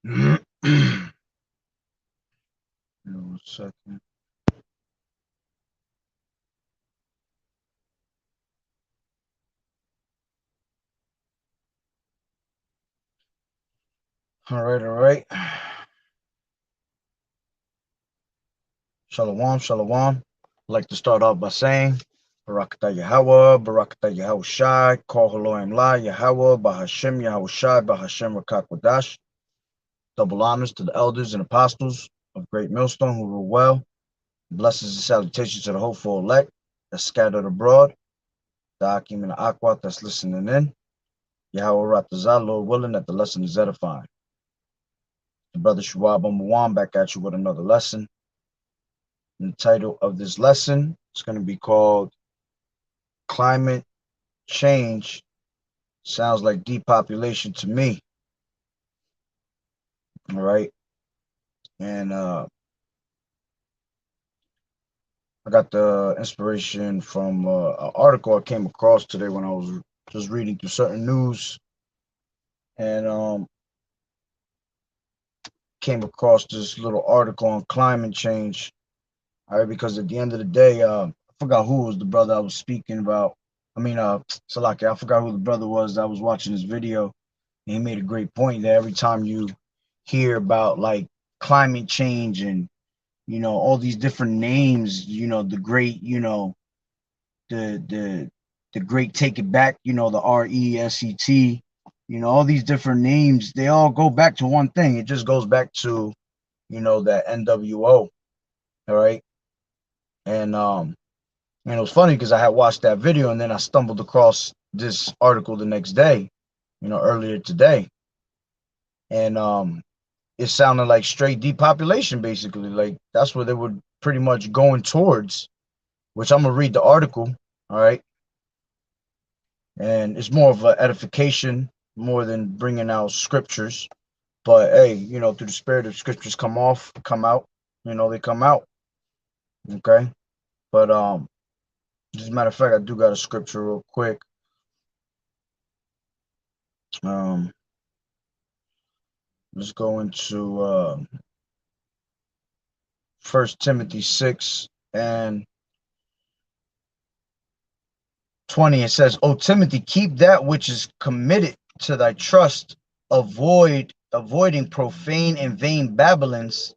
One second. All right, all right. Shalom, shalom. I'd like to start off by saying, Barakatah Yahweh, Barakatah Yahweh Shai, Kol Haloim La, Yahweh, Bahashem Yahweh Shai, Bahashem Rakak Wadash. Double honors to the elders and apostles of Great Millstone who rule well. Blessings and salutations to the hopeful elect that's scattered abroad. The Akim and the Akwat that's listening in. Yahweh Ratazah, Lord willing, that the lesson is edifying. The brother Shuab Mawam back at you with another lesson. And the title of this lesson is going to be called Climate Change. Sounds like depopulation to me. All right. And I got the inspiration from an article I came across today when I was just reading through certain news. And came across this little article on climate change. All right, because at the end of the day, I forgot who was the brother I was speaking about. I mean, Salaki, I forgot who the brother was that was watching this video. And he made a great point that every time you hear about like climate change and, all these different names, the great, the great take it back, the RESET, all these different names, they all go back to one thing. It just goes back to, that NWO. All right. And it was funny because I had watched that video and then I stumbled across this article the next day, earlier today. And it sounded like straight depopulation, basically. Like that's what they were pretty much going towards, which I'm gonna read the article, all right? And it's more of an edification more than bringing out scriptures. But hey, through the spirit of scriptures come out, they come out. Okay. But as a matter of fact, I do got a scripture real quick. Let's go into 1 Timothy 6 and 20. It says, O Timothy, keep that which is committed to thy trust, avoiding profane and vain babblings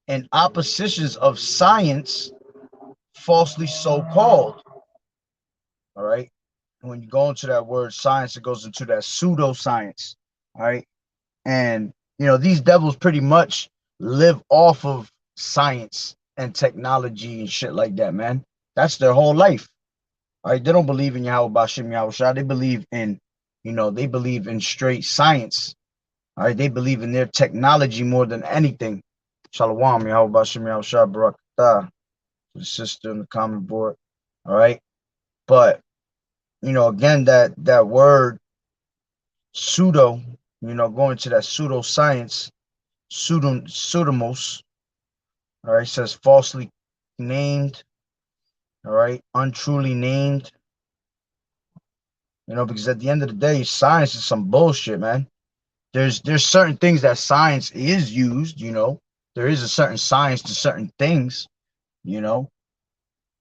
and oppositions of science, falsely so called. All right. And when you go into that word science, it goes into that pseudoscience. All right. And these devils pretty much live off of science and technology and shit like that, man. That's their whole life. All right. They don't believe in Yahweh Bashim Yahweh Shah. They believe in, they believe in straight science. All right. They believe in their technology more than anything. Shalom, Yahweh Bashim Yahweh Shah Barakatah. To the sister on the comment board. All right. But, again, that word pseudo, going to that pseudoscience, pseudomos, all right, says falsely named, all right, untruly named, because at the end of the day, science is some bullshit, man. There's certain things that science is used, there is a certain science to certain things, the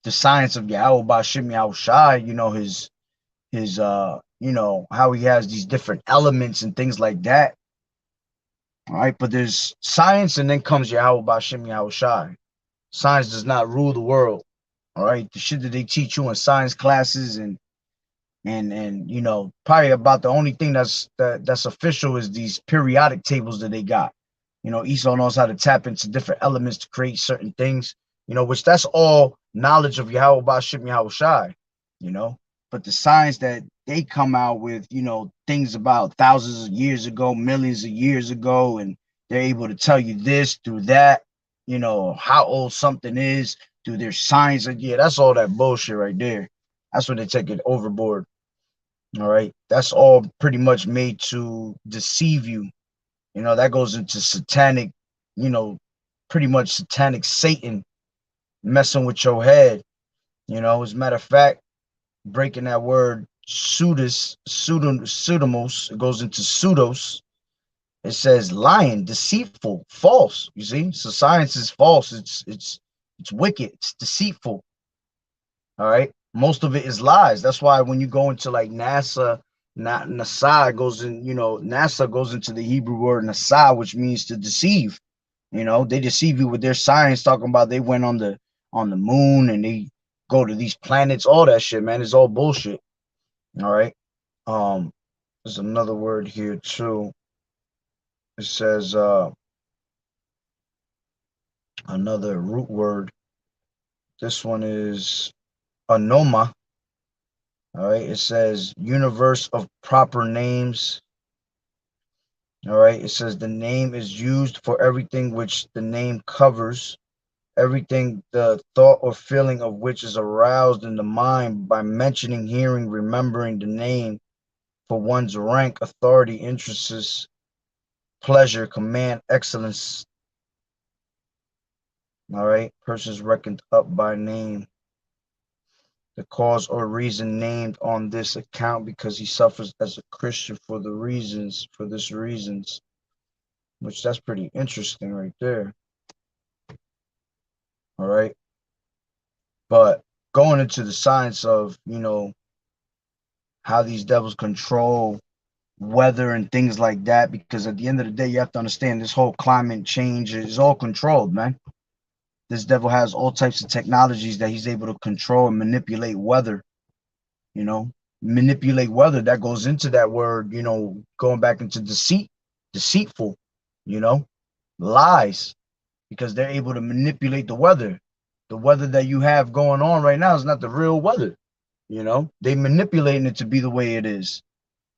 science of Yahweh Bashim Yahweh Shai, his how he has these different elements and things like that. All right, but there's science and then comes Yahweh Bashim Yahweh Shai. Science does not rule the world. All right, the shit that they teach you in science classes and probably about the only thing that's official is these periodic tables that they got. Esau knows how to tap into different elements to create certain things. Which that's all knowledge of Yahweh Bashim Yahweh Shai. But the science that they come out with, things about thousands of years ago, millions of years ago, and they're able to tell you this through that, how old something is through their science. And yeah, that's all that bullshit right there. That's when they take it overboard. All right. That's all pretty much made to deceive you. That goes into satanic, pretty much satanic Satan messing with your head. As a matter of fact, breaking that word pseudomos, it goes into pseudos. It says lying, deceitful, false. You see, so science is false. It's wicked. It's deceitful. All right, most of it is lies. That's why when you go into like NASA, not NASA goes in. NASA goes into the Hebrew word nasa, which means to deceive. They deceive you with their science, talking about they went on the moon and they go to these planets. All that shit, man, is all bullshit. All right. Um, there's another word here too. It says another root word. This one is anoma. All right. It says universe of proper names. All right. It says the name is used for everything which the name covers, everything the thought or feeling of which is aroused in the mind by mentioning, hearing, remembering the name for one's rank, authority, interests, pleasure, command, excellence. All right. Persons reckoned up by name. The cause or reason named on this account because he suffers as a Christian for this reasons, which that's pretty interesting right there. All right. But going into the science of, how these devils control weather and things like that, because at the end of the day, you have to understand this whole climate change is all controlled, man. This devil has all types of technologies that he's able to control and manipulate weather, you know, manipulate weather. That goes into that word, going back into deceitful, you know, lies, because they're able to manipulate the weather. The weather that you have going on right now is not the real weather. They manipulating it to be the way it is.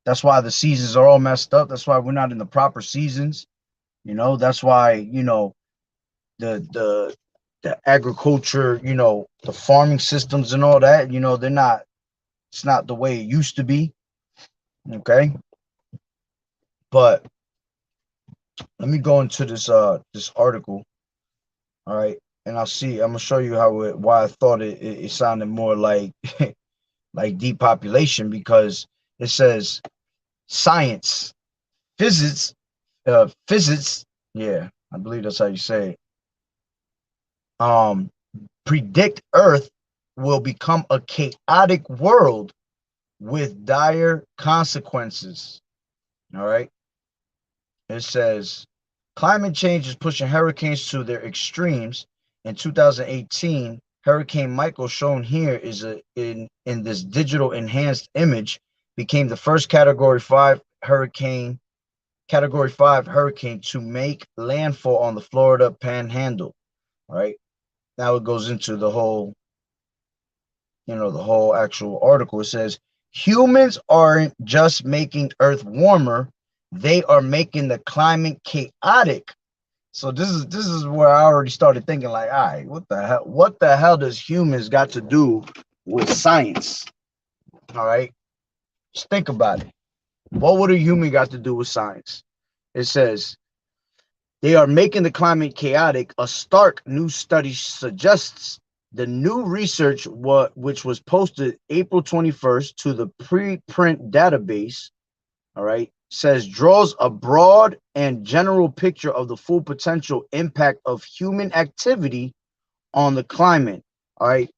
That's why the seasons are all messed up. That's why we're not in the proper seasons. That's why, the the the agriculture, the farming systems and all that, they're not, it's not the way it used to be. Okay. But let me go into this article. All right. And I'm gonna show you why I thought it sounded more like like depopulation, because it says science, physics, physics. Yeah, I believe that's how you say it. Predict Earth will become a chaotic world with dire consequences. All right. It says climate change is pushing hurricanes to their extremes. In 2018, Hurricane Michael, shown here, in this digital enhanced image, became the first Category 5 hurricane to make landfall on the Florida Panhandle. All right. Now it goes into the whole actual article. It says humans aren't just making Earth warmer; they are making the climate chaotic. So this is where I already started thinking, like, all right, what the hell? What the hell does humans got to do with science? All right, just think about it. What would a human got to do with science? It says they are making the climate chaotic. A stark new study suggests the new research, which was posted April 21st to the preprint database, all right, says draws a broad and general picture of the full potential impact of human activity on the climate. All right.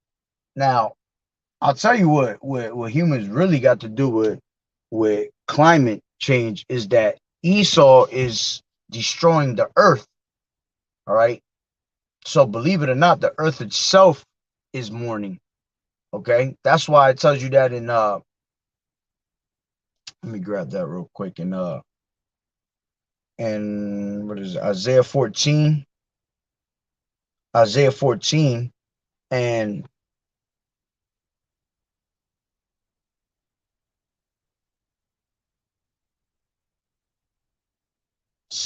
Now, I'll tell you what humans really got to do with climate change is that Esau is destroying the earth. All right. So believe it or not, the earth itself is mourning. Okay. That's why it tells you that in let me grab that real quick and what is it? Isaiah 14 and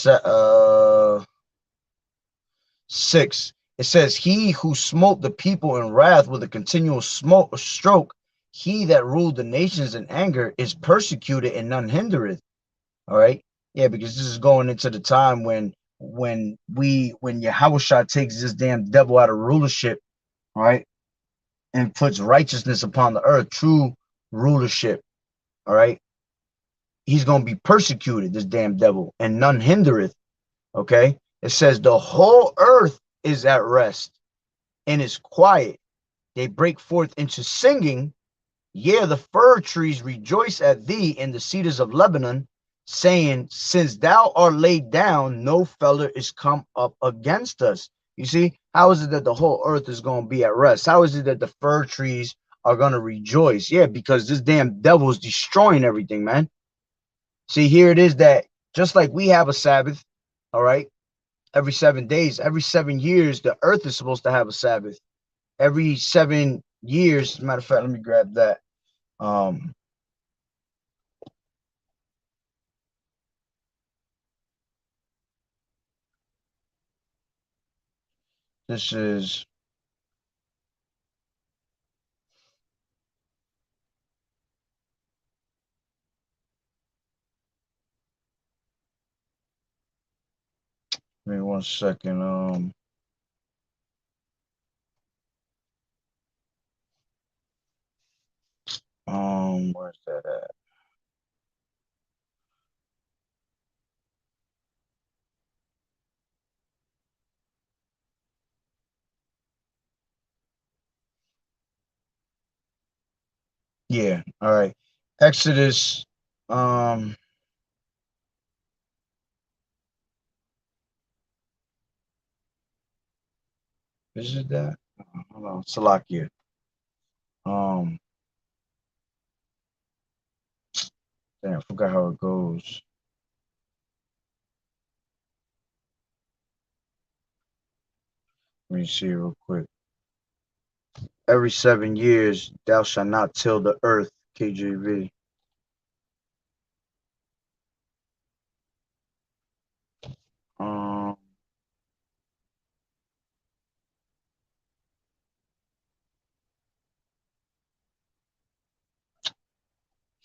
uh 6. It says, he who smote the people in wrath with a continual stroke, he that ruled the nations in anger, is persecuted and none hindereth. All right. Yeah, because this is going into the time when Yahushua takes this damn devil out of rulership, all right, and puts righteousness upon the earth, true rulership. All right. he's going to be persecuted, this damn devil, and none hindereth. Okay. It says the whole earth is at rest and is quiet. They break forth into singing. Yeah, the fir trees rejoice at thee, and the cedars of Lebanon, saying, since thou art laid down, no feller is come up against us. You see, how is it that the whole earth is going to be at rest? How is it that the fir trees are going to rejoice? Yeah, because this damn devil is destroying everything, man. See, here it is that just like we have a Sabbath, all right, every 7 days, every 7 years, the earth is supposed to have a Sabbath. Every 7 years, as a matter of fact, let me grab that. This is give me 1 second. Where's that at? Yeah, all right. Exodus, um, is it that? Hold on, Salakia. Um, damn, I forgot how it goes. Let me see real quick. Every 7 years, thou shalt not till the earth, KJV. Um,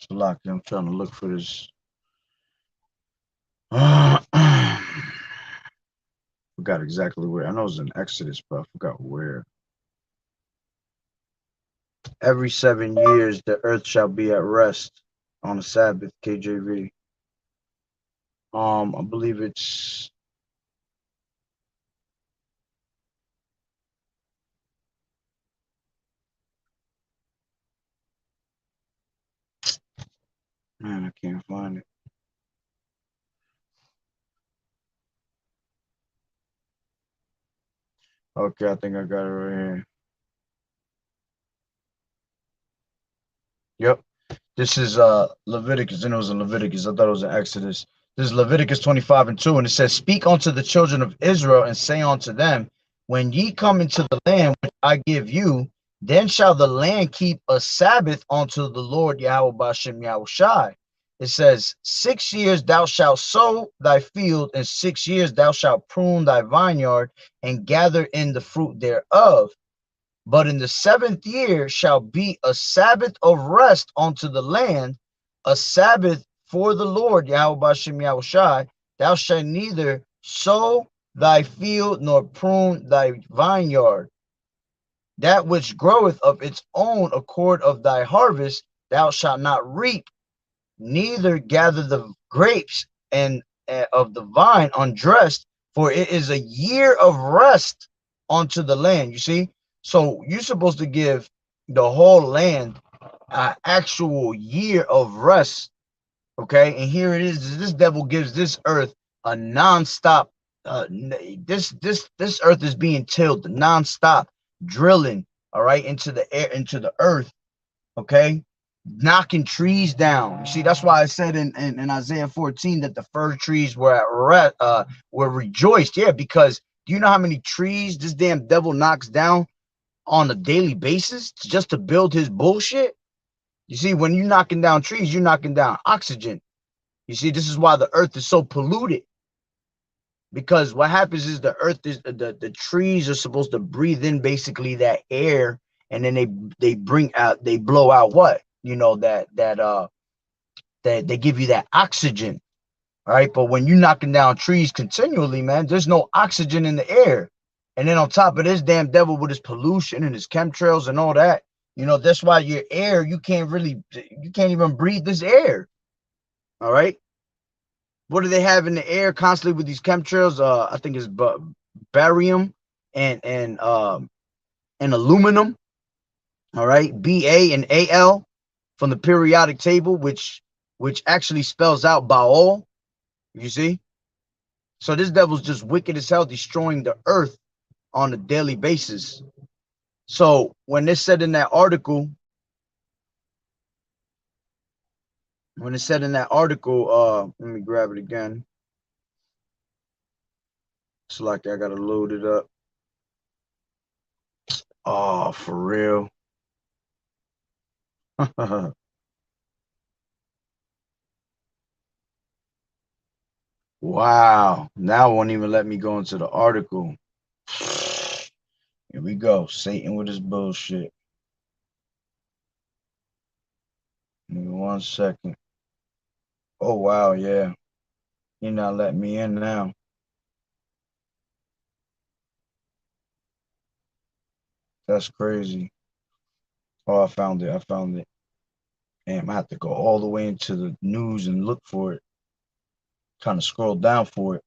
Salakia, I'm trying to look for this. Forgot exactly where. I know it was in Exodus, but I forgot where. Every 7 years, the earth shall be at rest on the Sabbath, KJV. I believe it's man, I can't find it. Okay, I think I got it right here. Yep. This is Leviticus, and it was in Leviticus. I thought it was in Exodus. This is Leviticus 25:2, and it says, speak unto the children of Israel, and say unto them, when ye come into the land which I give you, then shall the land keep a Sabbath unto the Lord Yahweh Bashem Yahushai. It says, 6 years thou shalt sow thy field, and 6 years thou shalt prune thy vineyard, and gather in the fruit thereof. But in the 7th year shall be a Sabbath of rest unto the land, a Sabbath for the Lord Yahweh Bashem Yahushai. Thou shalt neither sow thy field nor prune thy vineyard. That which groweth of its own accord of thy harvest thou shalt not reap, neither gather the grapes and of the vine undressed, for it is a year of rest unto the land. You see, so you're supposed to give the whole land an actual year of rest. Okay, and here it is. This devil gives this earth a non-stop. This earth is being tilled non-stop, drilling. All right, into the air, into the earth. Okay, knocking trees down. You see, that's why I said in Isaiah 14 that the fir trees were at rest, were rejoiced. Yeah, because do you know how many trees this damn devil knocks down on a daily basis just to build his bullshit? You see, when you're knocking down trees, you're knocking down oxygen. You see, this is why the earth is so polluted. Because what happens is the earth is the trees are supposed to breathe in basically that air, and then they bring out, they blow out what, you know, that they give you that oxygen. All right, but when you're knocking down trees continually, man, there's no oxygen in the air. And then on top of this damn devil with his pollution and his chemtrails and all that, you know, that's why your air, you can't even breathe this air. All right. What do they have in the air constantly with these chemtrails? I think it's barium and aluminum. All right, Ba and Al from the periodic table, which actually spells out Baal. You see, so this devil's just wicked as hell, destroying the earth on a daily basis. So when they said in that article, let me grab it again. It's like I gotta load it up. Oh, for real. Wow. Now it won't even let me go into the article. Here we go. Satan with his bullshit. Give me 1 second. Oh, wow. Yeah. You're not letting me in now. That's crazy. Oh, I found it. I found it. Damn, I have to go all the way into the news and look for it. Kind of scroll down for it.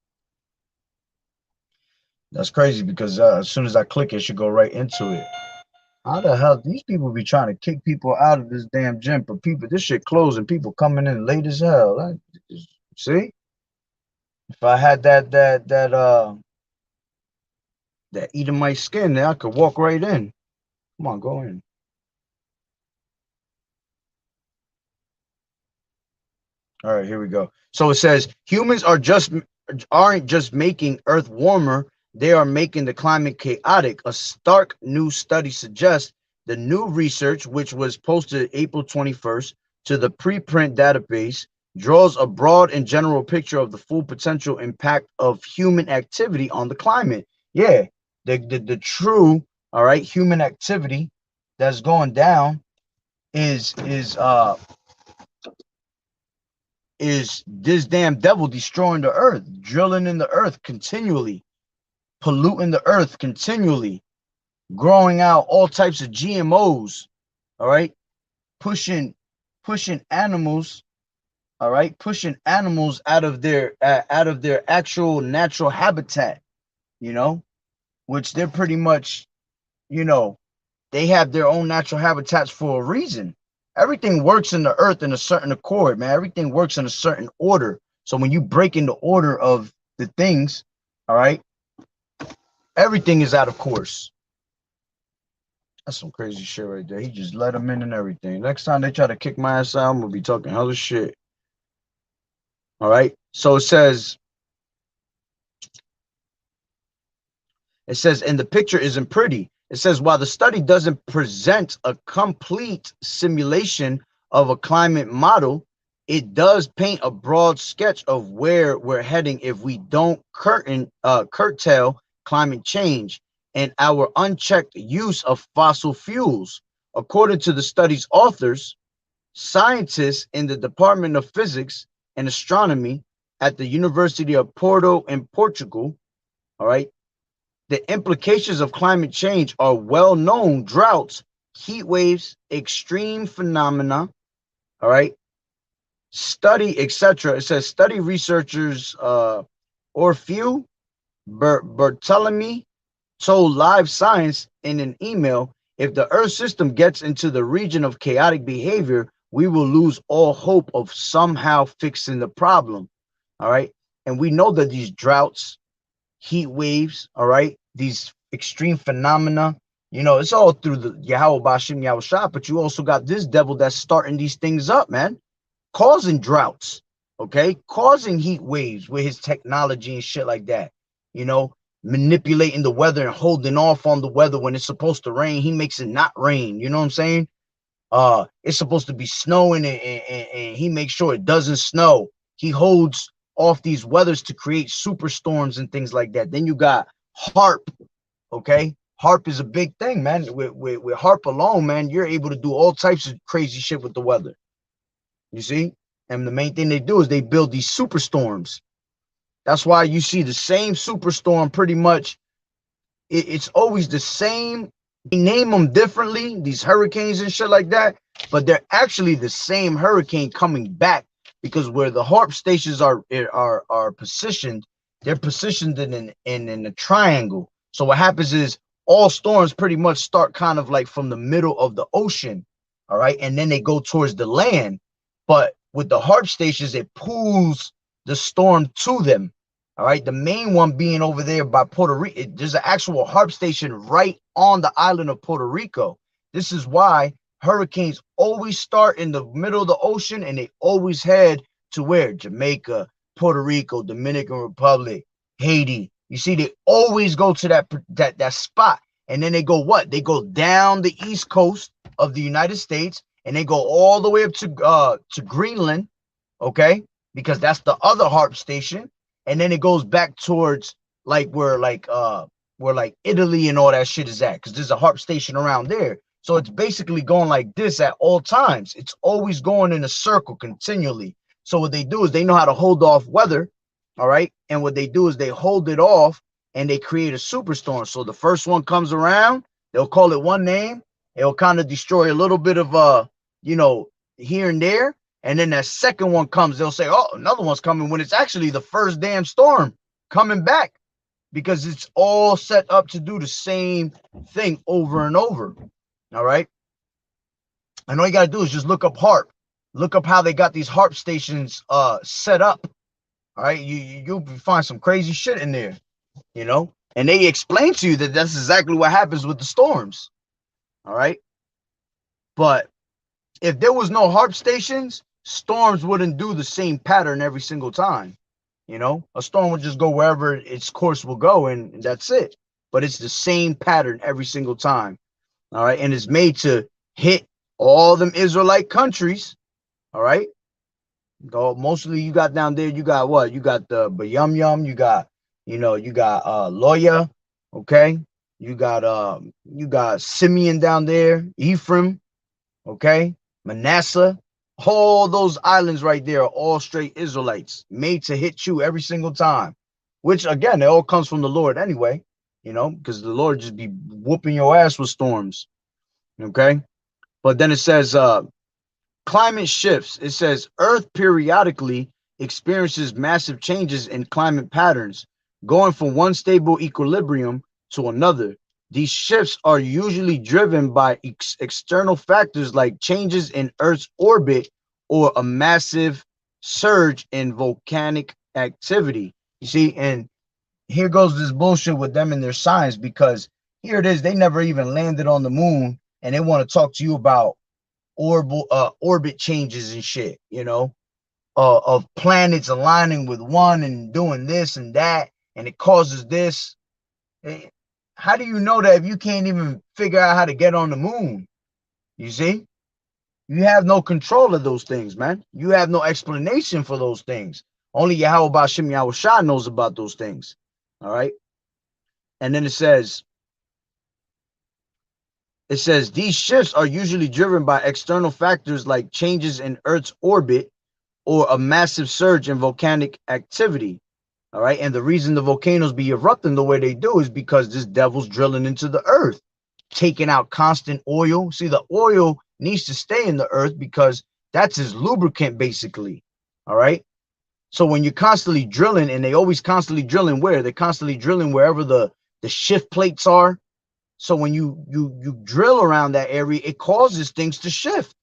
That's crazy because as soon as I click it, should go right into it. How the hell these people be trying to kick people out of this damn gym? But people, this shit closed and people coming in late as hell. See, if I had that Edomite skin, there I could walk right in. Come on, go in. All right, here we go. So it says humans aren't just making Earth warmer; they are making the climate chaotic. A stark new study suggests the new research, which was posted April 21st to the preprint database, draws a broad and general picture of the full potential impact of human activity on the climate. Yeah, the true, all right, human activity that's going down is this damn devil destroying the earth, drilling in the earth continually, polluting the earth continually, growing out all types of GMOs, all right, pushing animals, all right, pushing animals out of their actual natural habitat, you know, which they're pretty much, you know, they have their own natural habitats for a reason. Everything works in the earth in a certain accord, man. Everything works in a certain order. So when you break in the order of the things, all right, everything is out of course. That's some crazy shit right there. He just let them in and everything. Next time they try to kick my ass out, I'm gonna be talking hella shit. All right. So it says, and the picture isn't pretty. It says, while the study doesn't present a complete simulation of a climate model, it does paint a broad sketch of where we're heading if we don't curtail climate change and our unchecked use of fossil fuels. According to the study's authors, scientists in the Department of Physics and Astronomy at the University of Porto in Portugal, all right, the implications of climate change are well known: droughts, heat waves, extreme phenomena, all right, study, etc. It says study researchers Orfeu Bertolami told Live Science in an email, if the Earth system gets into the region of chaotic behavior, we will lose all hope of somehow fixing the problem. All right. And we know that these droughts, heat waves, all right, these extreme phenomena, you know, it's all through the Yahweh Bashim Yahweh Shah, but you also got this devil that's starting these things up, man, causing droughts, okay, causing heat waves with his technology and shit like that, you know, manipulating the weather and holding off on the weather when it's supposed to rain. He makes it not rain, you know what I'm saying? It's supposed to be snowing and he makes sure it doesn't snow. He holds off these weathers to create superstorms and things like that. Then you got HARP, okay? HARP is a big thing, man. With HARP alone, man, you're able to do all types of crazy shit with the weather. You see? And the main thing they do is they build these superstorms. That's why you see the same superstorm pretty much. It's always the same. They name them differently, these hurricanes and shit like that, but they're actually the same hurricane coming back because where the HARP stations are positioned, they're positioned in a triangle. So what happens is all storms pretty much start kind of like from the middle of the ocean, all right, and then they go towards the land. But with the HARP stations, it pulls the storm to them. All right, the main one being over there by Puerto Rico. There's an actual HARP station right on the island of Puerto Rico. This is why hurricanes always start in the middle of the ocean and they always head to where? Jamaica, Puerto Rico, Dominican Republic, Haiti. You see, they always go to that spot. And then they go what? They go down the east coast of the United States and they go all the way up to Greenland, okay? Because that's the other HARP station. And then it goes back towards like where Italy and all that shit is at, because there's a HARP station around there. So it's basically going like this at all times. It's always going in a circle continually. So what they do is they know how to hold off weather, all right? And what they do is they hold it off and they create a superstorm. So the first one comes around, they'll call it one name. It'll kind of destroy a little bit of here and there. And then that second one comes, they'll say, oh, another one's coming, when it's actually the first damn storm coming back, because it's all set up to do the same thing over and over. All right. And all you got to do is just look up HARP. Look up how they got these HARP stations set up. All right. You'll find some crazy shit in there, and they explain to you that that's exactly what happens with the storms. All right. But if there was no HARP stations, storms wouldn't do the same pattern every single time. A storm would just go wherever its course will go, and that's it. But it's the same pattern every single time. All right. And it's made to hit all them Israelite countries. All right. Mostly you got down there, you got what? You got the Bayum, you got Loya, okay? You got Simeon down there, Ephraim, okay? Manasseh. All those islands right there are all straight Israelites, made to hit you every single time, which again, it all comes from the Lord anyway, because the Lord just be whooping your ass with storms. Okay. But then it says climate shifts. It says Earth periodically experiences massive changes in climate patterns, going from one stable equilibrium to another. These shifts are usually driven by external factors like changes in Earth's orbit or a massive surge in volcanic activity. You see, and here goes this bullshit with them and their science, because here it is, they never even landed on the moon and they want to talk to you about orbit changes and shit, of planets aligning with one and doing this and that, and it causes this. How do you know that if you can't even figure out how to get on the moon? You see? You have no control of those things, man. You have no explanation for those things. Only Yahweh Ba'Shem Yahushua knows about those things. All right? And then it says, these shifts are usually driven by external factors like changes in Earth's orbit or a massive surge in volcanic activity. All right. And the reason the volcanoes be erupting the way they do is because this devil's drilling into the earth, taking out constant oil. See, the oil needs to stay in the earth because that's his lubricant, basically. All right. So when you're constantly drilling, and they always constantly drilling where? They're constantly drilling wherever the shift plates are. So when you drill around that area, it causes things to shift.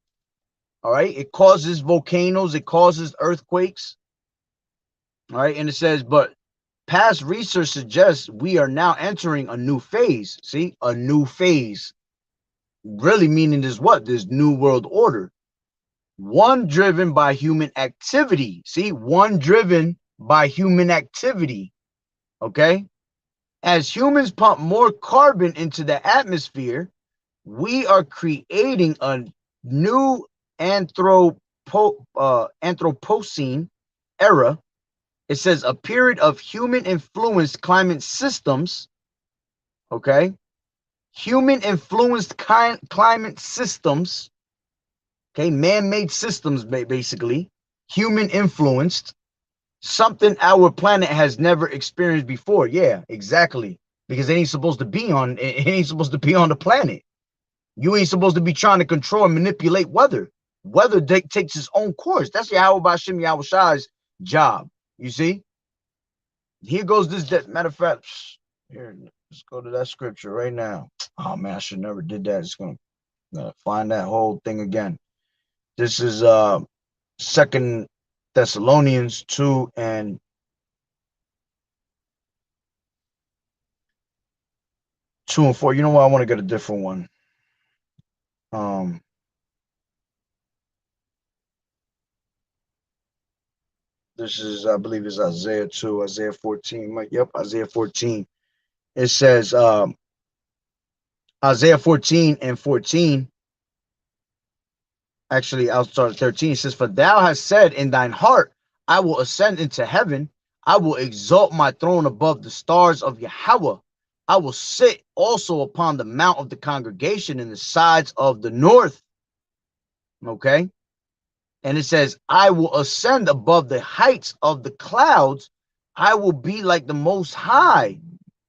All right. It causes volcanoes. It causes earthquakes. All right. And it says, but past research suggests we are now entering a new phase. See, a new phase. Really meaning this what? This new world order. One driven by human activity. See, one driven by human activity. Okay. As humans pump more carbon into the atmosphere, we are creating a new Anthropocene era. It says a period of human-influenced climate systems. Okay. Human-influenced climate systems. Okay. Man-made systems, basically. Human-influenced. Something our planet has never experienced before. Yeah, exactly. Because it ain't supposed to be on. It ain't supposed to be on the planet. You ain't supposed to be trying to control and manipulate weather. Weather takes its own course. That's Yahweh Bashim Yahweh Shai's job. You see? Here goes this. Matter of fact, here, let's go to that scripture right now. Oh man, I should never did that. It's gonna find that whole thing again. This is Second Thessalonians 2 and 4. You know what? I want to get a different one. Um, this is, I believe, is Isaiah 2, Isaiah 14. Yep, Isaiah 14. It says, Isaiah 14 and 14. Actually, I'll start at 13. It says, "For thou hast said in thine heart, I will ascend into heaven. I will exalt my throne above the stars of Yahweh. I will sit also upon the mount of the congregation in the sides of the north." Okay. And it says, "I will ascend above the heights of the clouds. I will be like the Most High."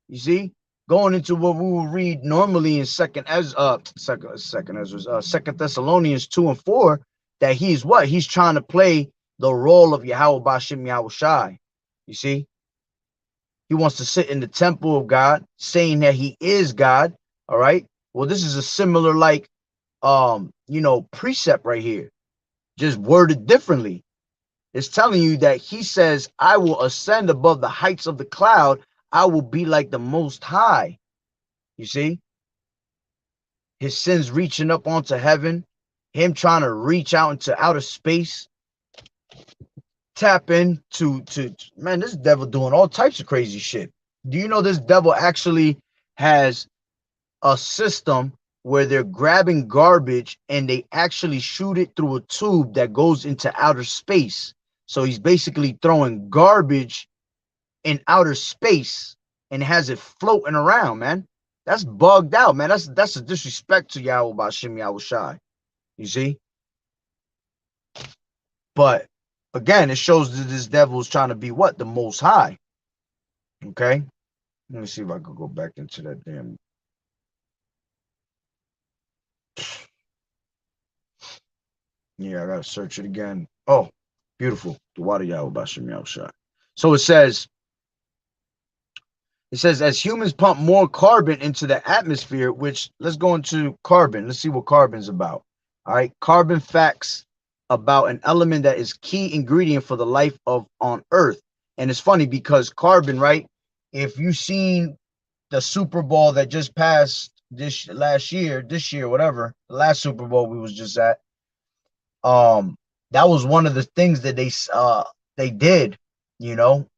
You see, going into what we will read normally in Second Thessalonians 2 and 4, that he's what? He's trying to play the role of Yahweh Bashim Yahweh Shai. You see, he wants to sit in the temple of God, saying that he is God. All right. Well, this is a similar precept right here, just worded differently. It's telling you that he says, "I will ascend above the heights of the cloud. I will be like the Most High." You see, his sins reaching up onto heaven, him trying to reach out into outer space, tap to man, this devil doing all types of crazy shit. Do you know this devil actually has a system where they're grabbing garbage and they actually shoot it through a tube that goes into outer space? So he's basically throwing garbage in outer space and has it floating around, man. That's bugged out, man. That's a disrespect to Yahweh Bashim Yahweh Shai. You see? But again, it shows that this devil is trying to be what? The Most High. Okay? Let me see if I could go back into that damn. Yeah, I gotta search it again. Oh, beautiful. The water Yahweh Bashim Yahweh Shai. So it says, as humans pump more carbon into the atmosphere, which, let's go into carbon. Let's see what carbon's about. All right. Carbon facts about an element that is key ingredient for the life of on Earth. And it's funny because carbon, right? If you've seen the Super Bowl that just passed this year, whatever, the last Super Bowl we was just at, that was one of the things that they did, you know,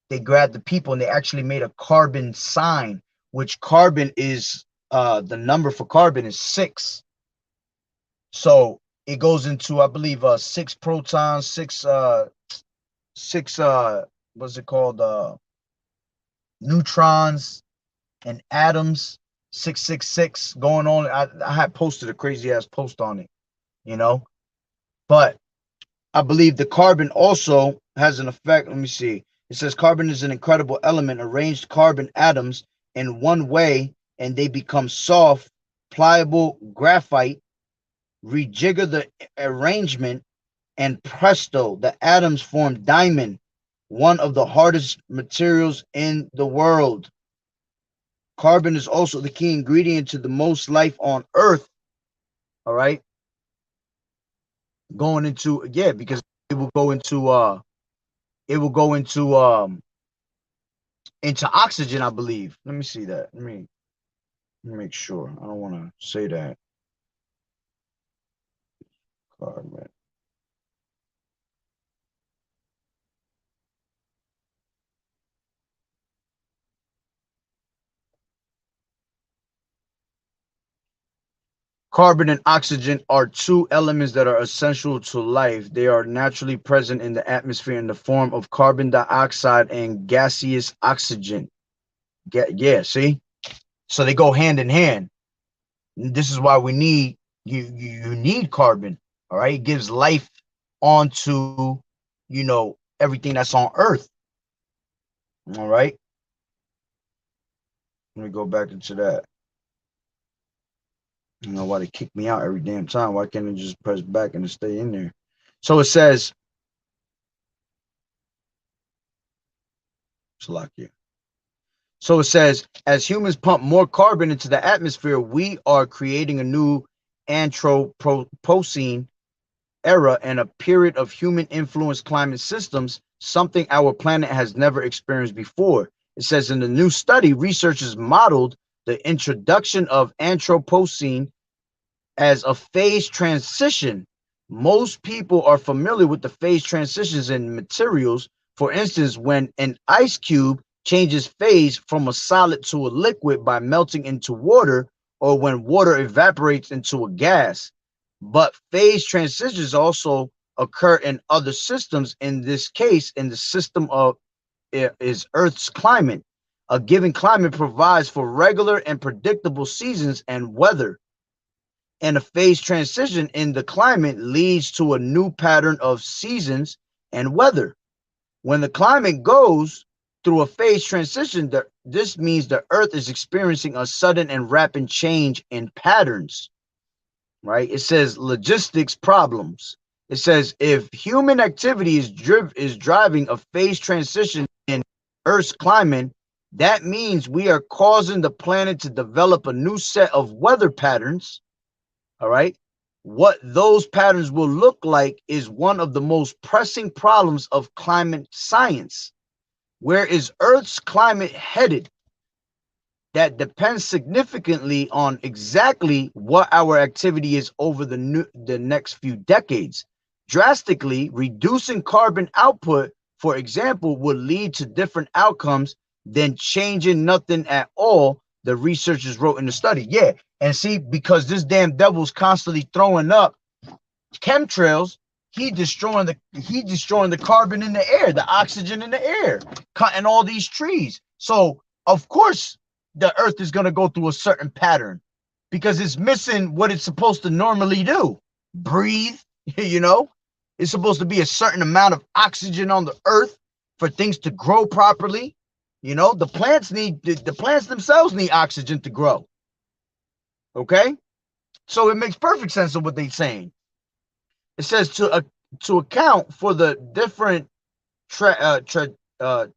they grabbed the people and they actually made a carbon sign, which carbon is the number for carbon is 6. So it goes into, I believe, 6 protons, six what's it called, neutrons and atoms, 666 going on. I had posted a crazy ass post on it, you know, but I believe the carbon also has an effect. Let me see. It says carbon is an incredible element. Arranged carbon atoms in one way and they become soft, pliable graphite. Rejigger the arrangement and presto, the atoms form diamond, one of the hardest materials in the world. Carbon is also the key ingredient to the most life on Earth. All right. Going into, yeah, because it will go into oxygen, I believe. Let me see that. Let me make sure. I don't want to say that. Carbon. Carbon and oxygen are two elements that are essential to life. They are naturally present in the atmosphere in the form of carbon dioxide and gaseous oxygen. Yeah, see? So they go hand in hand. This is why we need you need carbon. All right, it gives life onto everything that's on Earth. All right, let me go back into that. I don't know why they kick me out every damn time. Why can't I just press back and stay in there? So it says, Salakia. So it says, as humans pump more carbon into the atmosphere, we are creating a new Anthropocene era and a period of human influenced climate systems, something our planet has never experienced before. It says in the new study, researchers modeled the introduction of Anthropocene as a phase transition. Most people are familiar with the phase transitions in materials. For instance, when an ice cube changes phase from a solid to a liquid by melting into water, or when water evaporates into a gas. But phase transitions also occur in other systems. In this case, in the system of is Earth's climate. A given climate provides for regular and predictable seasons and weather, and a phase transition in the climate leads to a new pattern of seasons and weather. When the climate goes through a phase transition, this means the Earth is experiencing a sudden and rapid change in patterns, right? It says logistics problems. It says if human activity is driving a phase transition in Earth's climate, that means we are causing the planet to develop a new set of weather patterns. All right. What those patterns will look like is one of the most pressing problems of climate science. Where is Earth's climate headed? That depends significantly on exactly what our activity is over the next few decades. Drastically reducing carbon output, for example, would lead to different outcomes than changing nothing at all, the researchers wrote in the study. Yeah, and see, because this damn devil's constantly throwing up chemtrails, he destroying the carbon in the air, the oxygen in the air, cutting all these trees. So of course the Earth is going to go through a certain pattern because it's missing what it's supposed to normally do. Breathe, you know, it's supposed to be a certain amount of oxygen on the Earth for things to grow properly. You know, the plants themselves need oxygen to grow. Okay, so it makes perfect sense of what they're saying. It says to account for the different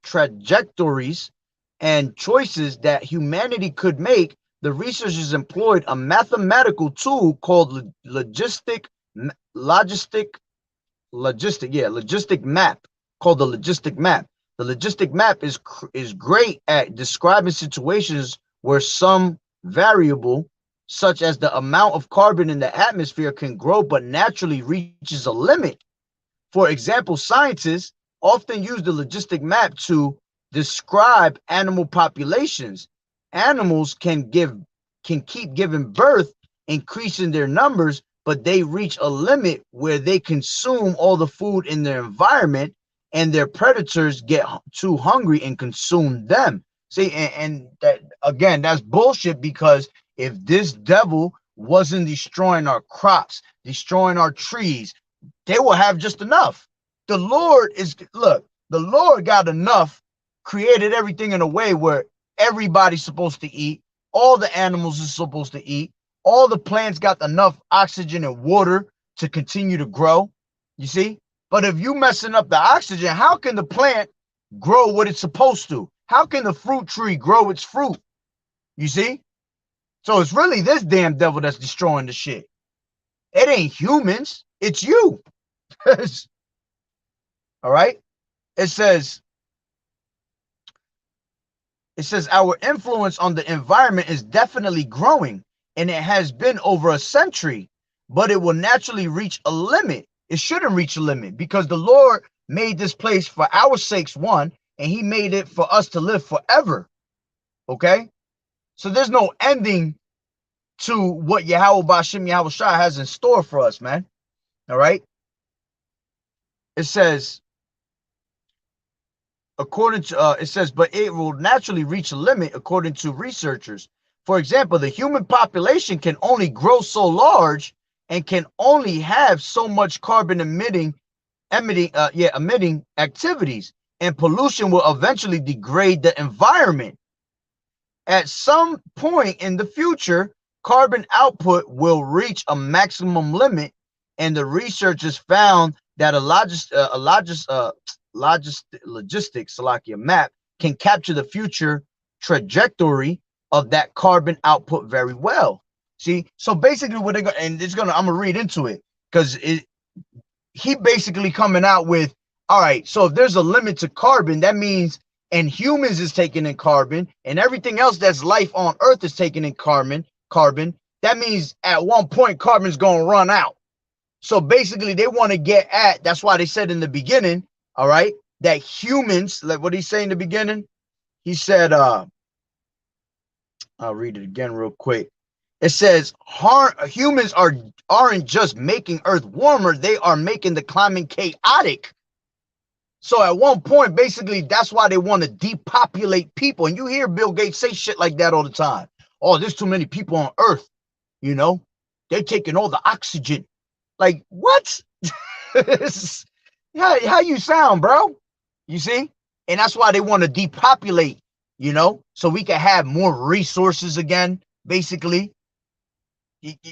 trajectories and choices that humanity could make, the researchers employed a mathematical tool called logistic map, called the logistic map. The logistic map is great at describing situations where some variable, such as the amount of carbon in the atmosphere, can grow but naturally reaches a limit. For example, scientists often use the logistic map to describe animal populations. Animals can keep giving birth, increasing their numbers, but they reach a limit where they consume all the food in their environment and their predators get too hungry and consume them. See, and that again, that's bullshit, because if this devil wasn't destroying our crops, destroying our trees, they will have just enough. The Lord got enough, created everything in a way where everybody's supposed to eat, all the animals are supposed to eat, all the plants got enough oxygen and water to continue to grow. You see? But if you messing up the oxygen, how can the plant grow what it's supposed to? How can the fruit tree grow its fruit? You see? So it's really this damn devil that's destroying the shit. It ain't humans, it's you. All right? It says our influence on the environment is definitely growing, and it has been over a century, but it will naturally reach a limit. It shouldn't reach a limit because the Lord made this place for our sakes, one, and he made it for us to live forever. Okay? So there's no ending to what Yahweh Bashim Yahweh Shai has in store for us, man. All right? It says, but it will naturally reach a limit according to researchers. For example, the human population can only grow so large and can only have so much carbon emitting activities, and pollution will eventually degrade the environment. At some point in the future, carbon output will reach a maximum limit, and the researchers found that a logistics map can capture the future trajectory of that carbon output very well. See, so basically what they're going, and it's gonna, I'm gonna read into it, because he basically coming out with, all right, so if there's a limit to carbon, that means, and humans is taking in carbon, and everything else that's life on Earth is taking in carbon, that means at one point carbon's gonna run out. So basically they want to get at, that's why they said in the beginning, all right, that humans, like what he said in the beginning, he said, I'll read it again real quick. It says, humans aren't just making Earth warmer, they are making the climate chaotic. So at one point, basically, that's why they want to depopulate people. And you hear Bill Gates say shit like that all the time. Oh, there's too many people on Earth. You know, they're taking all the oxygen. Like, what? how you sound, bro? You see? And that's why they want to depopulate, you know, so we can have more resources again, basically.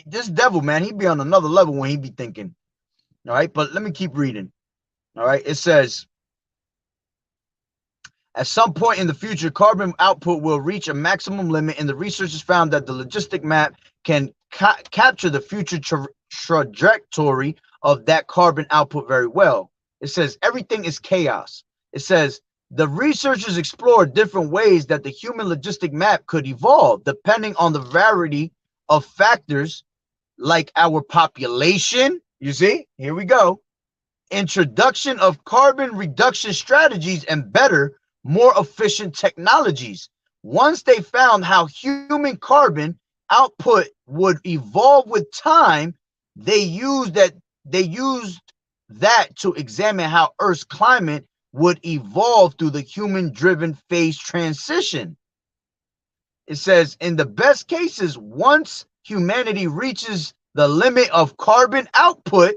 This devil, man, he be on another level when he be thinking. All right, but let me keep reading. All right, it says, at some point in the future, carbon output will reach a maximum limit, and the researchers found that the logistic map can capture the future trajectory of that carbon output very well. It says everything is chaos. It says the researchers explored different ways that the human logistic map could evolve depending on the variety of factors like our population. You see, here we go. Introduction of carbon reduction strategies and better, more efficient technologies. Once they found how human carbon output would evolve with time, they used that to examine how Earth's climate would evolve through the human-driven phase transition. It says, in the best cases, once humanity reaches the limit of carbon output,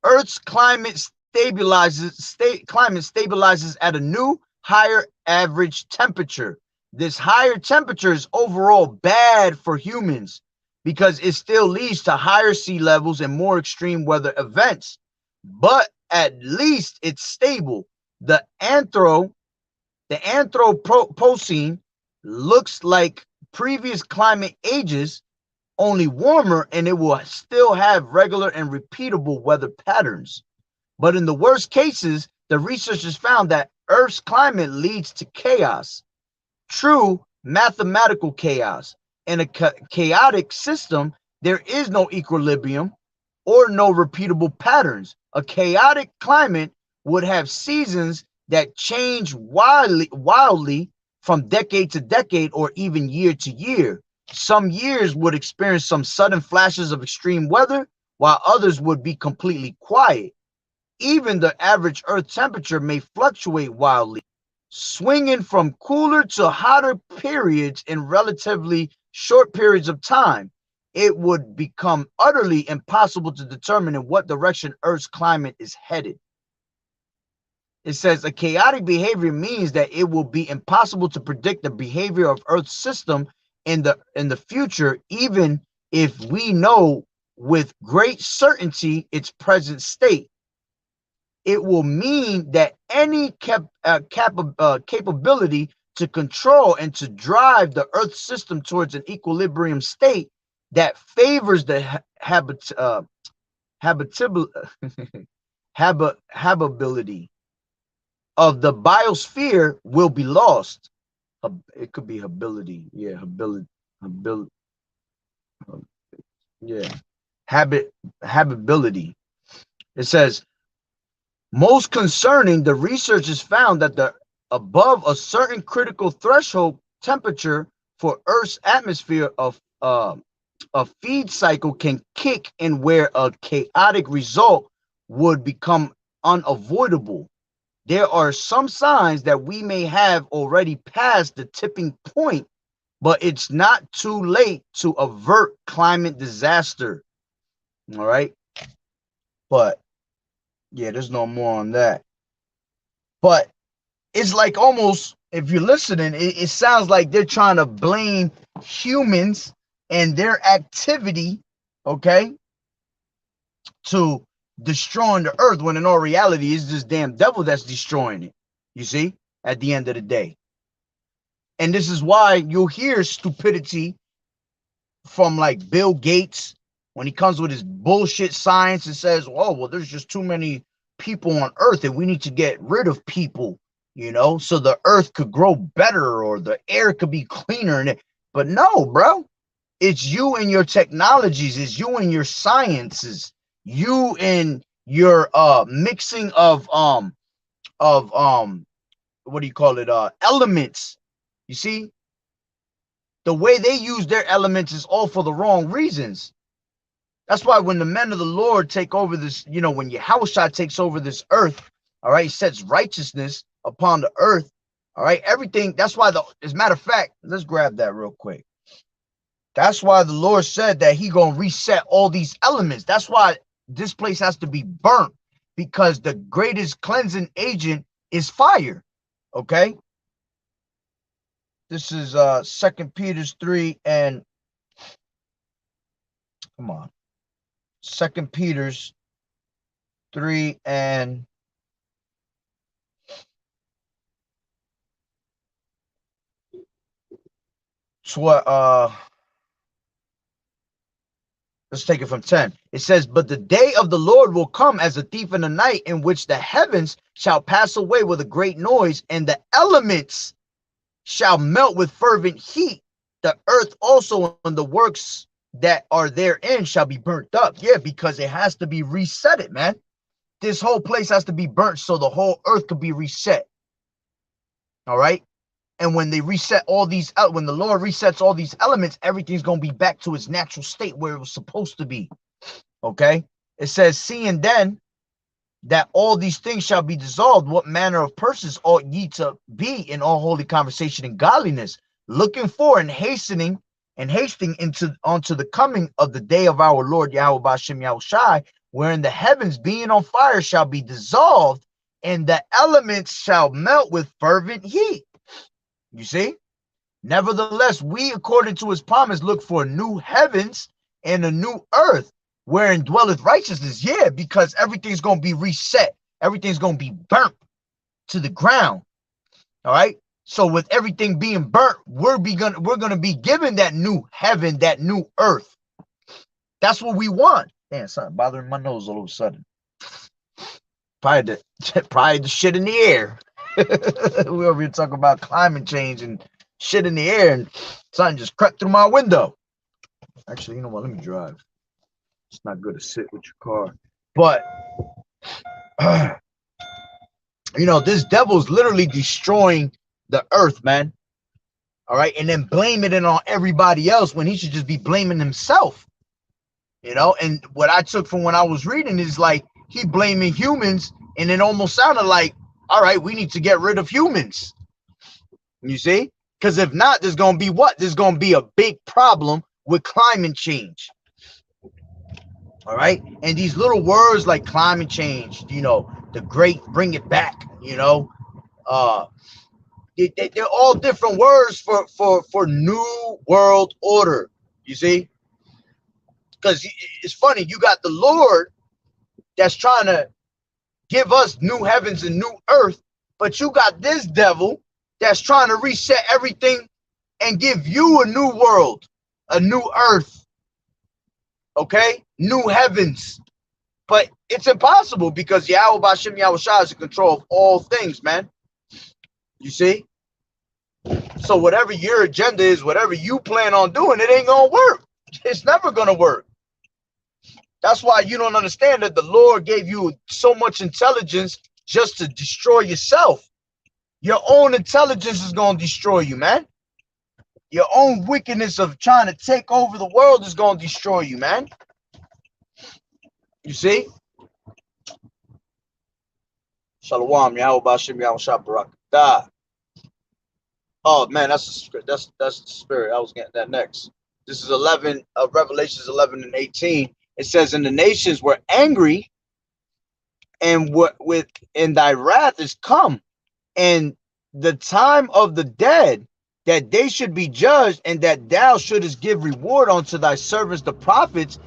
Earth's climate stabilizes at a new, higher average temperature. This higher temperature is overall bad for humans because it still leads to higher sea levels and more extreme weather events. But at least it's stable. The Anthropocene looks like previous climate ages, only warmer, and it will still have regular and repeatable weather patterns. But in the worst cases, the researchers found that Earth's climate leads to chaos, true mathematical chaos. In a chaotic system, there is no equilibrium or no repeatable patterns. A chaotic climate would have seasons that change wildly from decade to decade or even year to year. Some years would experience some sudden flashes of extreme weather, while others would be completely quiet. Even the average Earth temperature may fluctuate wildly, swinging from cooler to hotter periods in relatively short periods of time. It would become utterly impossible to determine in what direction Earth's climate is headed. It says a chaotic behavior means that it will be impossible to predict the behavior of Earth's system in the future, even if we know with great certainty its present state. It will mean that any capability to control and to drive the Earth system towards an equilibrium state that favors the habitability of the biosphere will be lost. It could be ability, yeah, habitability. It says, most concerning, the researchers found that the above a certain critical threshold temperature for Earth's atmosphere of a feed cycle can kick in where a chaotic result would become unavoidable. There are some signs that we may have already passed the tipping point, but it's not too late to avert climate disaster. All right. But yeah, there's no more on that. But it's like almost, if you're listening, it sounds like they're trying to blame humans and their activity, okay, to destroying the earth, when in all reality it's this damn devil that's destroying it, you see, at the end of the day. And this is why you'll hear stupidity from like Bill Gates when he comes with his bullshit science and says, oh, well, there's just too many people on earth and we need to get rid of people, you know, so the earth could grow better or the air could be cleaner. But no, bro, it's you and your technologies, it's you and your sciences, you and your mixing of what do you call it, elements. You see, the way they use their elements is all for the wrong reasons. That's why when the men of the Lord take over this, you know, when Yahushua takes over this earth, all right, he sets righteousness upon the earth, all right, everything. That's why, as a matter of fact, let's grab that real quick. That's why the Lord said that he gonna reset all these elements. That's why this place has to be burnt, because the greatest cleansing agent is fire. Okay. This is 2 Peter 3 and come on. 2 Peter 3 and let's take it from 10. It says, but the day of the Lord will come as a thief in the night, in which the heavens shall pass away with a great noise, and the elements shall melt with fervent heat. The earth also and the works that are therein shall be burnt up. Yeah, because it has to be reset, man. This whole place has to be burnt so the whole earth could be reset. All right. And when they reset all these out, when the Lord resets all these elements, everything's going to be back to its natural state where it was supposed to be. Okay. It says, seeing then that all these things shall be dissolved, what manner of persons ought ye to be in all holy conversation and godliness, looking for and hasting onto the coming of the day of our Lord Yahweh Bashem Yahushai, wherein the heavens being on fire shall be dissolved, and the elements shall melt with fervent heat. You see? Nevertheless, we, according to his promise, look for new heavens and a new earth, wherein dwelleth righteousness. Yeah, because everything's going to be reset. Everything's going to be burnt to the ground. All right. So with everything being burnt, we're going to be given that new heaven, that new earth. That's what we want. Damn, something bothering my nose all of a sudden. Probably the shit in the air. We over here talking about climate change and shit in the air, and something just crept through my window. Actually, you know what? Let me drive. It's not good to sit with your car. But, you know, this devil's literally destroying the earth, man. All right. And then blaming it on everybody else when he should just be blaming himself. You know, and what I took from when I was reading is like he blaming humans, and it almost sounded like, all right, we need to get rid of humans. You see? Because if not, there's going to be what? There's going to be a big problem with climate change. All right. And these little words like climate change, you know, the great bring it back, you know, they're all different words for new world order. You see? Because it's funny. You got the Lord that's trying to give us new heavens and new earth, but you got this devil that's trying to reset everything and give you a new world, a new earth. Okay, new heavens. But it's impossible because Yahweh Bashem Yahushua is in control of all things, man. You see? So whatever your agenda is, whatever you plan on doing, it ain't gonna work. It's never gonna work. That's why you don't understand that the Lord gave you so much intelligence just to destroy yourself. Your own intelligence is gonna destroy you, man. Your own wickedness of trying to take over the world is going to destroy you, man. You see? Shalom, Yahweh Bashem Yahushua Barakatah. Oh man, that's the spirit. I was getting that next. This is 11 of Revelations 11 and 18. It says, "And the nations were angry, and and thy wrath is come, and the time of the dead that they should be judged, and that thou shouldest give reward unto thy servants the prophets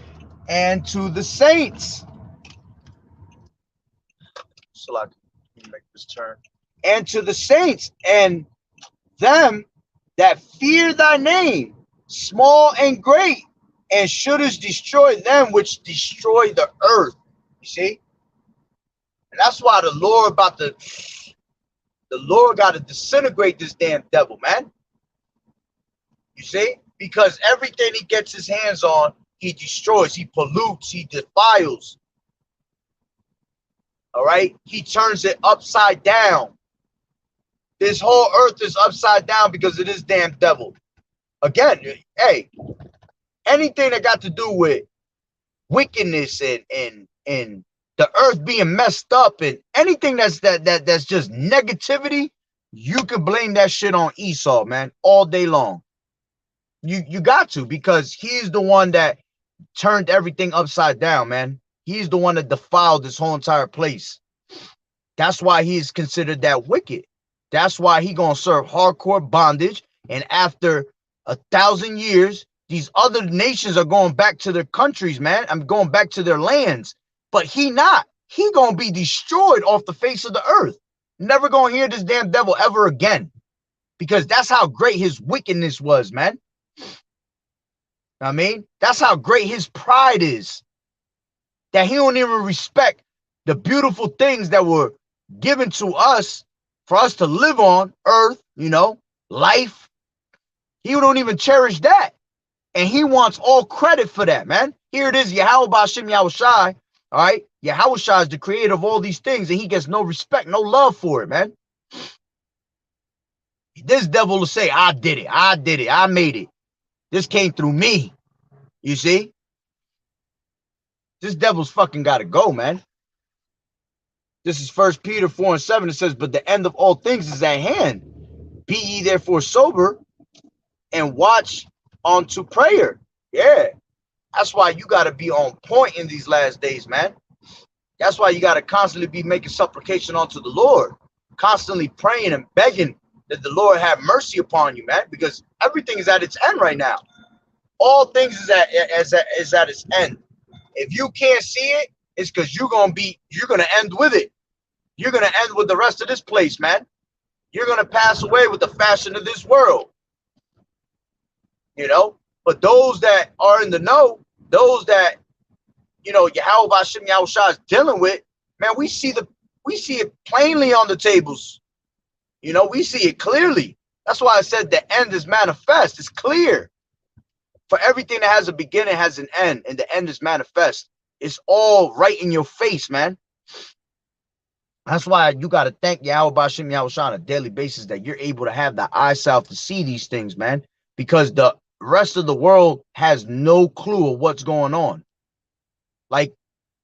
and to the saints. So I can make this turn. And to the saints and them that fear thy name, small and great, and shouldest destroy them which destroy the earth. You see? And that's why the Lord got to disintegrate this damn devil, man. You see? Because everything he gets his hands on, he destroys, he pollutes, he defiles. All right? He turns it upside down. This whole earth is upside down because of this damn devil. Again, hey, anything that got to do with wickedness and the earth being messed up and anything that's just negativity, you can blame that shit on Esau, man, all day long. You got to, because he's the one that turned everything upside down, man. He's the one that defiled this whole entire place. That's why he's considered that wicked. That's why he gonna serve hardcore bondage. And after 1,000 years, these other nations are going back to their countries, man. I'm going back to their lands. But he not. He gonna be destroyed off the face of the earth. Never gonna hear this damn devil ever again. Because that's how great his wickedness was, man. I mean, that's how great his pride is. That he don't even respect the beautiful things that were given to us for us to live on earth, you know, life. He don't even cherish that. And he wants all credit for that, man. Here it is, Yahweh Ba'Shem Yahushai. All right. Yahushai is the creator of all these things, and he gets no respect, no love for it, man. This devil will say, I did it. I made it. This came through me. You see? This devil's fucking got to go, man. This is 1 Peter 4:7. It says, but the end of all things is at hand. Be ye therefore sober and watch unto prayer. Yeah. That's why you got to be on point in these last days, man. That's why you got to constantly be making supplication unto the Lord. Constantly praying and begging that the Lord have mercy upon you, man. Because everything is at its end right now. All things is at its end. If you can't see it, it's because you're gonna end with it. You're gonna end with the rest of this place, man. You're gonna pass away with the fashion of this world. You know, but those that are in the know, those that, you know, Yahweh Ba'Shem Yahushua is dealing with, man, we see it plainly on the tables. You know, we see it clearly. That's why I said the end is manifest. It's clear. For everything that has a beginning has an end, and the end is manifest. It's all right in your face, man. That's why you got to thank Yahweh Ba'Shem Yahushua on a daily basis that you're able to have the eyesight to see these things, man. Because the rest of the world has no clue of what's going on. Like,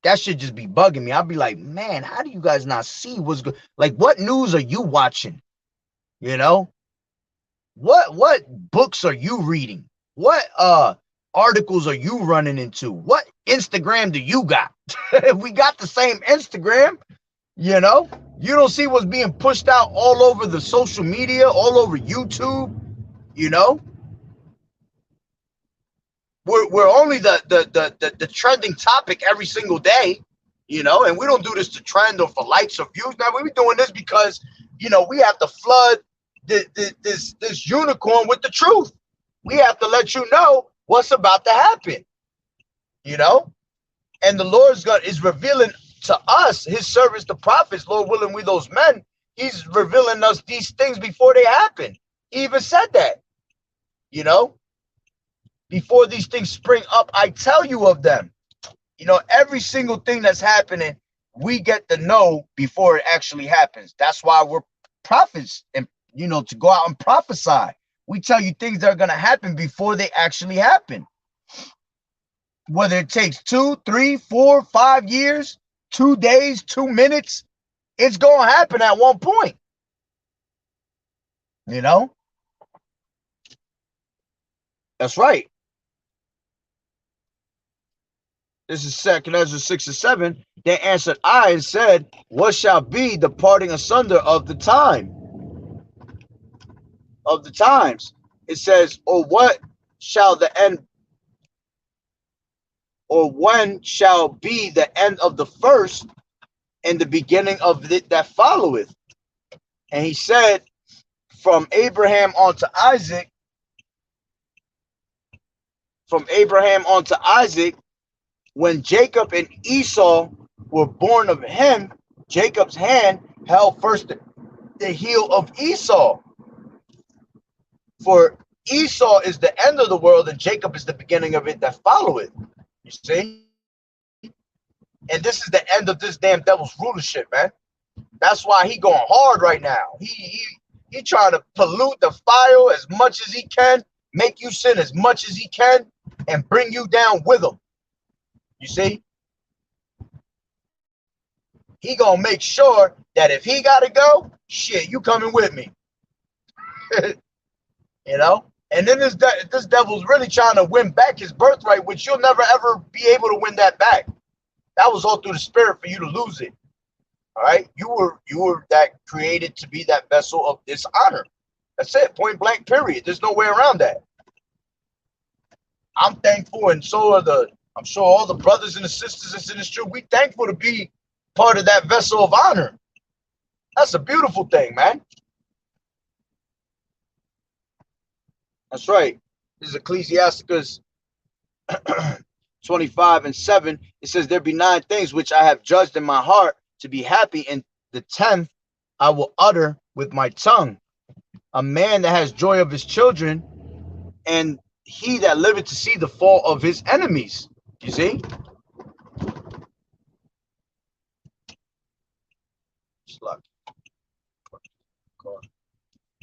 that should just be bugging me. I'll be like, man, how do you guys not see what's good? Like, what news are you watching? You know? What books are you reading? What articles are you running into? What Instagram do you got? If we got the same Instagram, you know, you don't see what's being pushed out all over the social media, all over YouTube, you know. We're only the trending topic every single day, you know, and we don't do this to trend or for likes or views. Now we're doing this because, you know, we have to flood this unicorn with the truth. We have to let you know what's about to happen, you know, and the Lord is revealing to us, his servants, the prophets, Lord willing, we those men, he's revealing us these things before they happen. He even said that, you know, before these things spring up, I tell you of them. You know, every single thing that's happening, we get to know before it actually happens. That's why we're prophets, and, you know, to go out and prophesy. We tell you things that are going to happen before they actually happen. Whether it takes 2, 3, 4, 5 years, 2 days, 2 minutes, it's going to happen at one point. You know? That's right. This is 2 Ezra 6:7. They answered I and said, what shall be the parting asunder of the time? of the times. It says, or what shall the end, or when shall be the end of the first and the beginning of it that followeth? And he said, from Abraham unto Isaac, when Jacob and Esau were born of him, Jacob's hand held first the heel of Esau. For Esau is the end of the world, and Jacob is the beginning of it that followeth. You see? And this is the end of this damn devil's rulership, man. That's why he going hard right now. He trying to pollute, defile as much as he can, make you sin as much as he can, and bring you down with him. You see? He gonna make sure that if he gotta go, shit, you coming with me. You know? And then this devil's really trying to win back his birthright, which you'll never ever be able to win that back. That was all through the spirit for you to lose it. All right? You were that created to be that vessel of dishonor. That's it. Point blank, period. There's no way around that. I'm thankful, and so are I'm sure all the brothers and the sisters that's in this truth. We thankful to be part of that vessel of honor. That's a beautiful thing, man. That's right. This is Ecclesiasticus 25:7. It says, there be 9 things which I have judged in my heart to be happy, and the 10th I will utter with my tongue. A man that has joy of his children, and he that liveth to see the fall of his enemies. You see?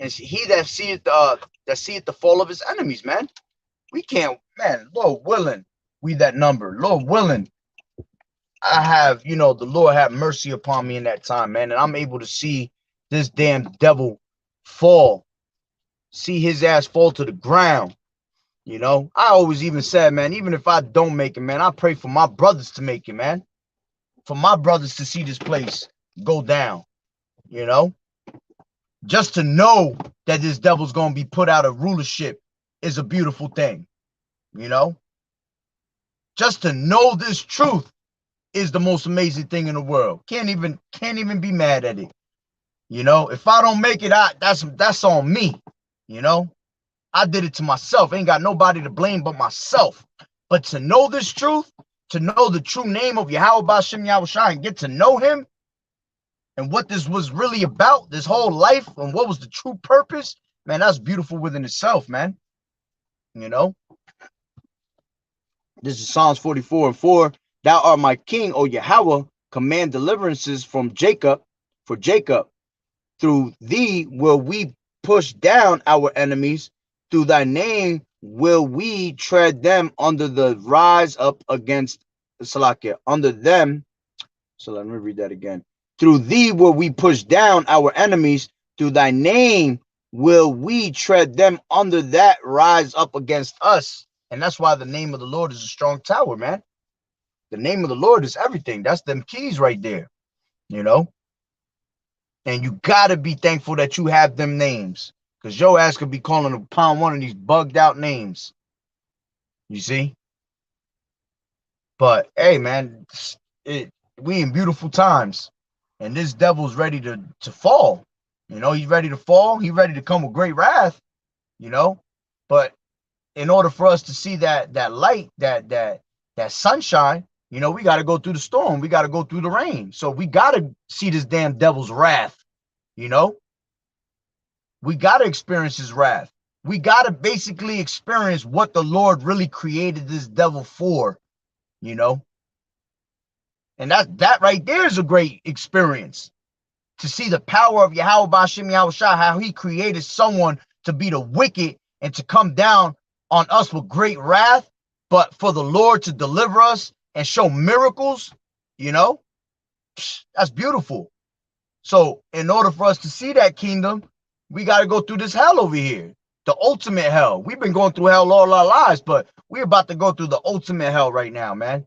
And he that seeth the fall of his enemies, man. We can't, man, Lord willing, we that number. Lord willing, I have, the Lord have mercy upon me in that time, man. And I'm able to see this damn devil fall. See his ass fall to the ground. I always even said, man, even if I don't make it, man, I pray for my brothers to make it, man. For my brothers to see this place go down, Just to know that this devil's going to be put out of rulership is a beautiful thing, Just to know this truth is the most amazing thing in the world. Can't even be mad at it. If I don't make it, that's on me, I did it to myself. Ain't got nobody to blame but myself. But to know this truth, to know the true name of Yahweh B'Shem Yahushua and get to know him and what this was really about, this whole life, and what was the true purpose, man, that's beautiful within itself, man. This is Psalms 44:4. Thou art my king, O Yahweh, command deliverances from Jacob, for Jacob. Through thee will we push down our enemies. Through thy name will we tread them under the rise up against Salakia, under them. So let me read that again. Through thee will we push down our enemies. Through thy name will we tread them under that rise up against us. And that's why the name of the Lord is a strong tower, man. The name of the Lord is everything. That's them keys right there, And you got to be thankful that you have them names. Because your ass could be calling upon one of these bugged out names. You see? But, hey, man, we in beautiful times. And this devil's ready to fall. He's ready to fall. He's ready to come with great wrath. But in order for us to see that light, that sunshine, we got to go through the storm. We got to go through the rain. So we got to see this damn devil's wrath. We got to experience his wrath. We got to basically experience what the Lord really created this devil for, And that right there is a great experience. To see the power of Yahweh B'Shem Yahushua, how he created someone to be the wicked and to come down on us with great wrath, but for the Lord to deliver us and show miracles, that's beautiful. So in order for us to see that kingdom, we got to go through this hell over here, the ultimate hell. We've been going through hell all our lives, but we're about to go through the ultimate hell right now, man.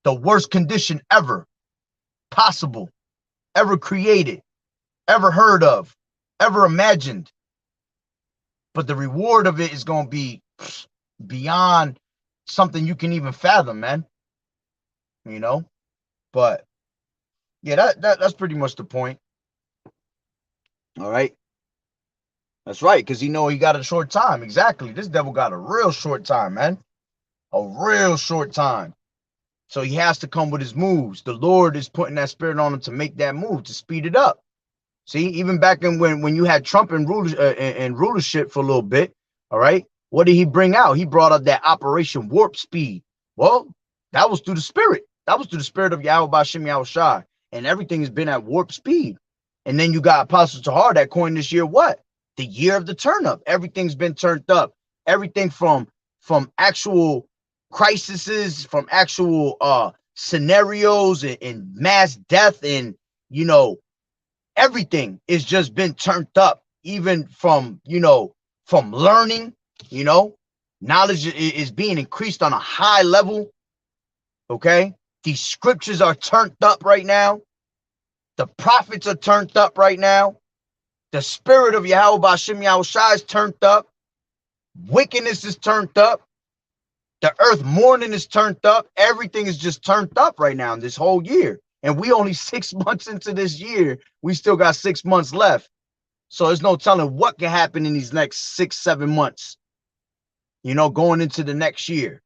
The worst condition ever possible, ever created, ever heard of, ever imagined. but the reward of it is going to be beyond something you can even fathom, man. You know, but yeah, that's pretty much the point. All right. That's right, because he got a short time. Exactly. This devil got a real short time, man. A real short time. So he has to come with his moves. The Lord is putting that spirit on him to make that move, to speed it up. See, even back in when you had Trump in rulership for a little bit, all right, what did he bring out? He brought up that Operation Warp Speed. Well, that was through the spirit. That was through the spirit of Yahweh Bashim Yahushai. And everything has been at warp speed. And then you got Apostle Tahar that coined this year what? The year of the turn up. Everything's been turned up. Everything from actual crises, from actual scenarios and mass death, and everything is just been turned up. Even from from learning, knowledge is being increased on a high level. Okay, these scriptures are turned up right now. The prophets are turned up right now. The spirit of Yahweh Bashim Yahushai is turned up. Wickedness is turned up. The earth mourning is turned up. Everything is just turned up right now in this whole year. And we only 6 months into this year. We still got 6 months left. So there's no telling what can happen in these next 6-7 months, going into the next year.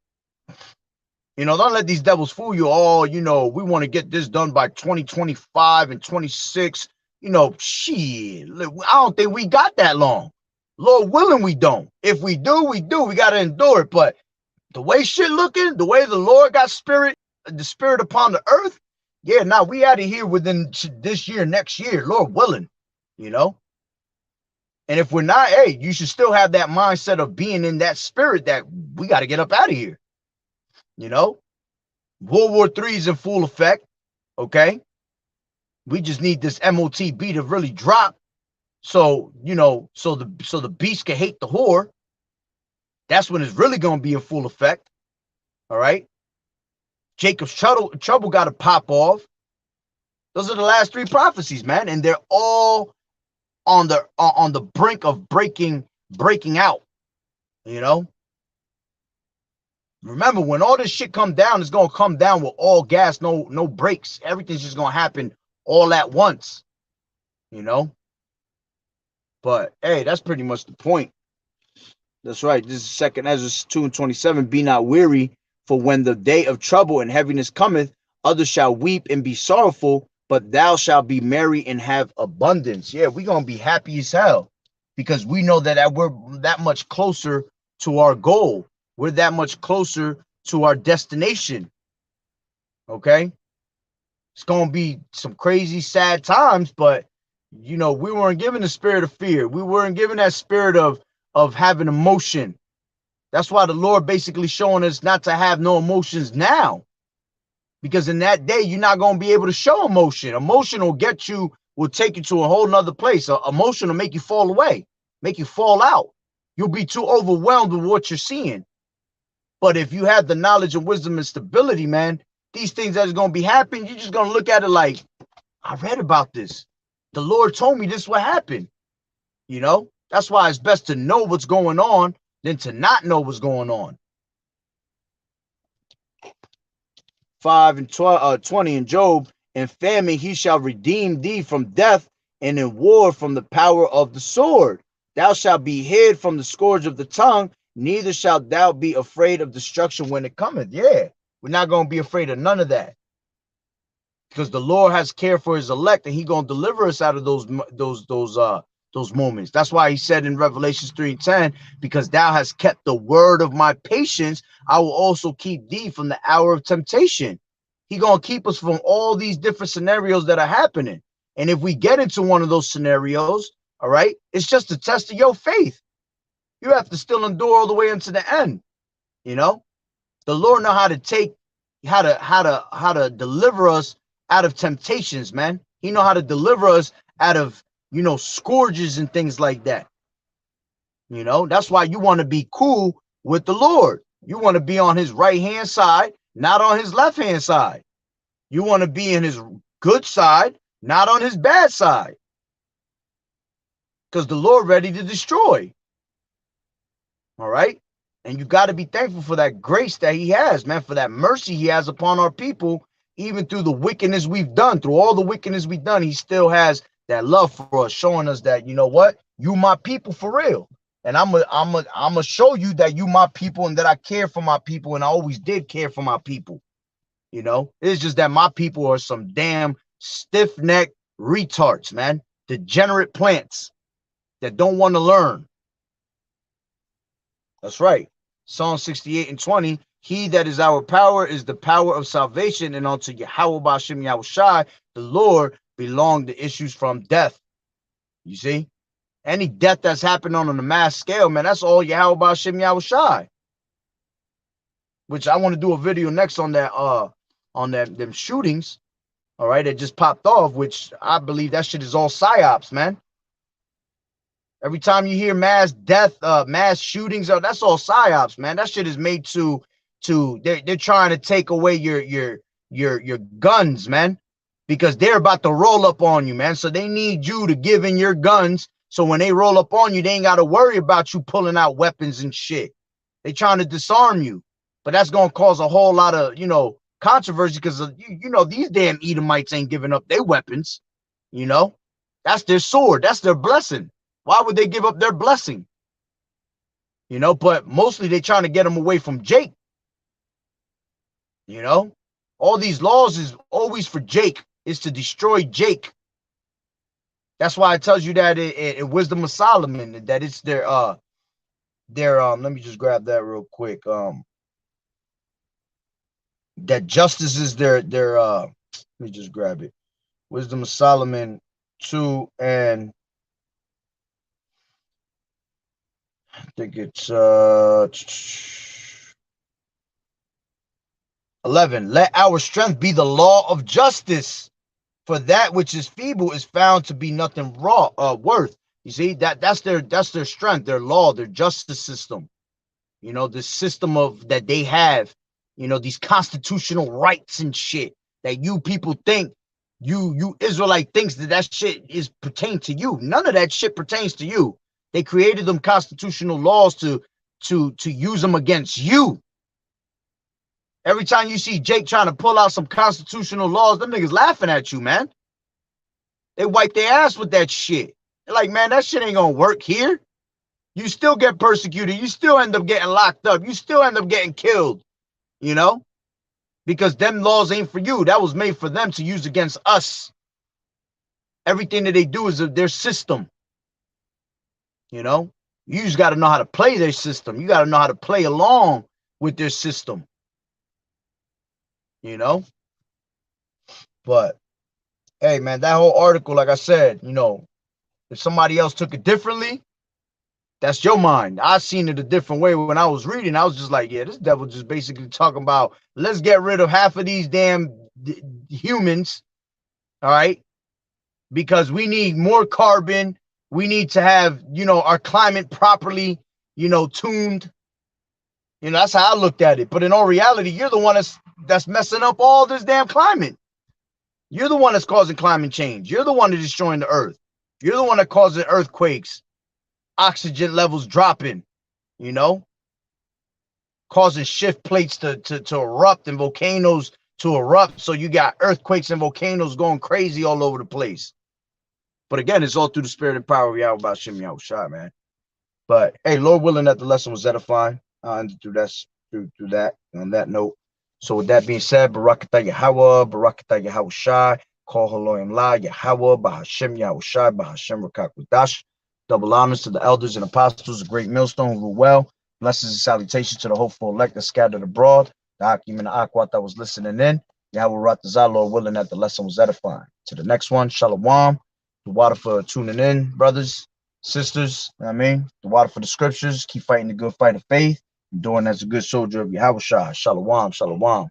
Don't let these devils fool you. Oh, we want to get this done by 2025 and 26. Shit, I don't think we got that long. Lord willing, we don't. If we do, we do. We got to endure it. But the way shit looking, the way the Lord got the spirit upon the earth, yeah, now we out of here within this year, next year, Lord willing, And if we're not, hey, you should still have that mindset of being in that spirit that we got to get up out of here. World War III is in full effect. Okay. We just need this MOTB to really drop. So, so the beast can hate the whore. That's when it's really going to be in full effect. All right. Jacob's trouble got to pop off. Those are the last 3 prophecies, man. And they're all on the brink of breaking out, Remember, when all this shit come down, it's going to come down with all gas, no brakes. Everything's just going to happen all at once, But, hey, that's pretty much the point. That's right. This is 2 Ezra 2:27. Be not weary, for when the day of trouble and heaviness cometh, others shall weep and be sorrowful, but thou shalt be merry and have abundance. Yeah, we're going to be happy as hell because we know that we're that much closer to our goal. We're that much closer to our destination. Okay? It's going to be some crazy, sad times, but, we weren't given the spirit of fear. We weren't given that spirit of having emotion. That's why the Lord basically showing us not to have no emotions now. Because in that day, you're not going to be able to show emotion. Emotion will take you to a whole nother place. Emotion will make you fall away, make you fall out. You'll be too overwhelmed with what you're seeing. But if you have the knowledge and wisdom and stability, man, these things that is going to be happening, you're just going to look at it like, I read about this. The Lord told me this would happen. That's why it's best to know what's going on than to not know what's going on. 5 and 20 in Job, in famine he shall redeem thee from death, and in war from the power of the sword. Thou shalt be hid from the scourge of the tongue, neither shalt thou be afraid of destruction when it cometh. Yeah, we're not going to be afraid of none of that. Because the Lord has care for his elect, and he's going to deliver us out of those moments. That's why he said in Revelations 3:10, because thou hast kept the word of my patience, I will also keep thee from the hour of temptation. He's going to keep us from all these different scenarios that are happening. And if we get into one of those scenarios, all right, it's just a test of your faith. You have to still endure all the way into the end. The Lord know how to deliver us out of temptations, man. He know how to deliver us out of scourges and things like that. That's why you want to be cool with the Lord. You want to be on his right hand side, not on his left hand side. You want to be in his good side, not on his bad side. Because the Lord ready to destroy. All right. And you got to be thankful for that grace that he has, man, for that mercy he has upon our people, even through the wickedness we've done, through all the wickedness we've done. He still has that love for us, showing us that, you know what, you my people for real. And I'm gonna show you that you my people and that I care for my people, and I always did care for my people. You know, it's just that my people are some damn stiff-necked retards, man, degenerate plants that don't want to learn. That's right. Psalm 68:20. He that is our power is the power of salvation, and unto Yahweh Ba'ashem Yahushai, the Lord, belong the issues from death. You see? Any death that's happened on a mass scale, man, that's all Yahweh Ba'ashem Yahushai. Which I want to do a video next on that them shootings, all right, that just popped off, which I believe that shit is all psyops, man. Every time you hear mass death, mass shootings, that's all psyops, man. That shit is made to they're trying to take away your guns, man, because they're about to roll up on you, man. So they need you to give in your guns, so when they roll up on you, they ain't got to worry about you pulling out weapons and shit. They trying to disarm you, but that's gonna cause a whole lot of controversy, because these damn Edomites ain't giving up their weapons. That's their sword, that's their blessing. Why would they give up their blessing? But mostly they trying to get them away from Jake. All these laws is always for Jake. It's to destroy Jake. That's why it tells you that in Wisdom of Solomon, that it's their let me just grab that real quick. That justice is their let me just grab it. Wisdom of Solomon 2 and I think it's 11. Let our strength be the law of justice, for that which is feeble is found to be nothing worth. You see, that's their strength, their law, their justice system. The system of that they have, these constitutional rights and shit that you people think, you Israelite thinks that shit is pertain to you. None of that shit pertains to you. They created them constitutional laws to use them against you. Every time you see Jake trying to pull out some constitutional laws, them niggas laughing at you, man. They wipe their ass with that shit. They're like, man, that shit ain't gonna work here. You still get persecuted. You still end up getting locked up. You still end up getting killed, because them laws ain't for you. That was made for them to use against us. Everything that they do is their system. You just got to know how to play their system. You got to know how to play along with their system. But hey, man, that whole article, like I said, if somebody else took it differently, that's your mind. I seen it a different way. When I was reading, I was just like, yeah, this devil just basically talking about, let's get rid of half of these damn humans, all right, because we need more carbon. We need to have, our climate properly, tuned. That's how I looked at it. But in all reality, you're the one that's messing up all this damn climate. You're the one that's causing climate change. You're the one that's destroying the earth. You're the one that causes earthquakes, oxygen levels dropping, causing shift plates to erupt and volcanoes to erupt. So you got earthquakes and volcanoes going crazy all over the place. But again, it's all through the spirit and power of Yahweh Ba'ashem Yahushai, man. But hey, Lord willing that the lesson was edifying. And through that, on that note. So with that being said, Barakatah Yahweh, Barakatah Yahushai, Call Haloim La, Yahweh, Ba'ashem Yahushai, Ba'ashem Rakak Wadash. Double honors to the elders and apostles, a great millstone who rule well. Blessings and salutations to the hopeful elect that scattered abroad. The Hakim and the Akwat that was listening in. Yahweh Ratazah, Lord willing that the lesson was edifying. To the next one, Shalom. The water for tuning in, brothers, sisters. I mean, the water for the scriptures. Keep fighting the good fight of faith. And doing as a good soldier of Yahweh Shah. Shalom, shalom.